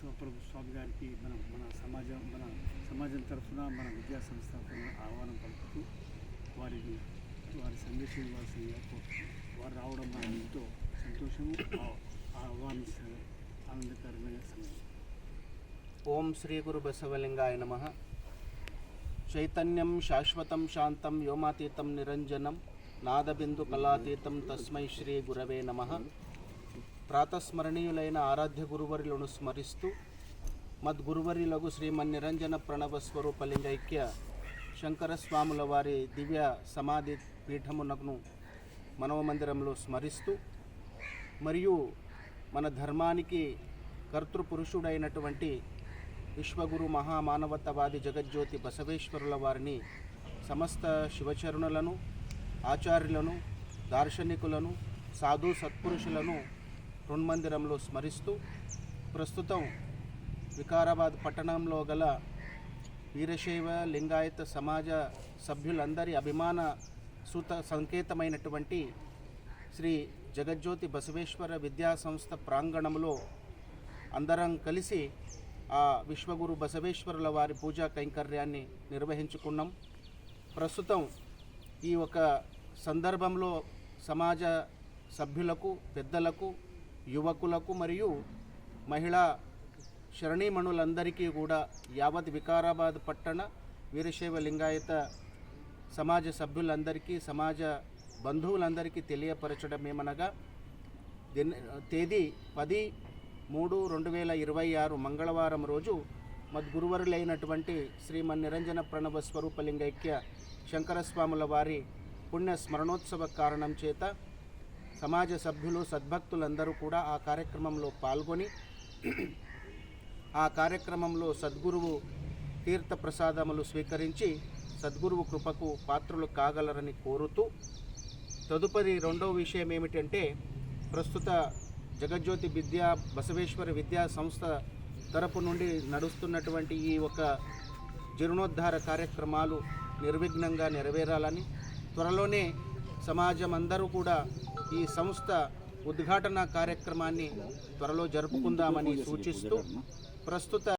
ప్రభు స్వామి గారికి మన సమాజం తరఫున మన విద్యా సంస్థ ఆహ్వానం పలుకుతూ వారి సందేశం ఇవ్వాల్సిందిగా వారు రావడం మనం ఎంతో సంతోషము ఆనందకరమైన సమయం. ఓం శ్రీ గురు బసవలింగాయ నమః. చైతన్యం శాశ్వతం శాంతం వ్యోమాతీతం నిరంజనం నాదబిందు కళాతీతం తస్మై శ్రీ గురవే నమః. ప్రాతస్మరణీయులైన ఆరాధ్య గురువరులను స్మరిస్తూ మద్గురువరిలగు శ్రీమన్నిరంజన ప్రణవ స్వరూపలింగైక్య శంకర స్వాముల వారి దివ్య సమాధి పీఠమునకు మనవ మందిరంలో స్మరిస్తూ మరియు మన ధర్మానికి కర్తృపురుషుడైనటువంటి విశ్వగురు మహామానవతవాది జగజ్యోతి బసవేశ్వరుల వారిని సమస్త శివచరణులను ఆచార్యులను దార్శనికులను సాధు సత్పురుషులను రుణ్మందిరంలో స్మరిస్తూ ప్రస్తుతం వికారాబాద్ పట్టణంలో గల వీరశైవ లింగాయత సమాజ సభ్యులందరి అభిమాన సూత సంకేతమైనటువంటి శ్రీ జగజ్యోతి బసవేశ్వర విద్యా సంస్థ ప్రాంగణంలో అందరం కలిసి ఆ విశ్వగురు బసవేశ్వరుల వారి పూజా కైంకర్యాన్ని నిర్వహించుకున్నాం. ప్రస్తుతం ఈ ఒక సందర్భంలో సమాజ సభ్యులకు, పెద్దలకు, యువకులకు మరియు మహిళా శరణీమణులందరికీ కూడా యావత్ వికారాబాద్ పట్టణ వీరశైవ లింగాయత సమాజ సభ్యులందరికీ, సమాజ బంధువులందరికీ తెలియపరచడం ఏమనగా తేదీ 10/3/2026 మంగళవారం రోజు మద్గురువరులైనటువంటి శ్రీమన్నిరంజన ప్రణవ స్వరూపలింగైక్య శంకరస్వాముల వారి పుణ్య స్మరణోత్సవ కారణం చేత సమాజ సభ్యులు, సద్భక్తులందరూ కూడా ఆ కార్యక్రమంలో పాల్గొని ఆ కార్యక్రమంలో సద్గురువు తీర్థ ప్రసాదములు స్వీకరించి సద్గురువు కృపకు పాత్రులు కాగలరని కోరుతూ, తదుపరి రెండవ విషయం ఏమిటంటే, ప్రస్తుత జగజ్యోతి బసవేశ్వర విద్యా సంస్థ తరపు నుండి నడుస్తున్నటువంటి ఈ ఒక జీర్ణోద్ధార కార్యక్రమాలు నిర్విఘ్నంగా నెరవేరాలని, త్వరలోనే సమాజం అందరూ కూడా ఈ సంస్థ ఉద్ఘాటన కార్యక్రమాన్ని త్వరలో జరుపుకుందామని సూచిస్తూ ప్రస్తుత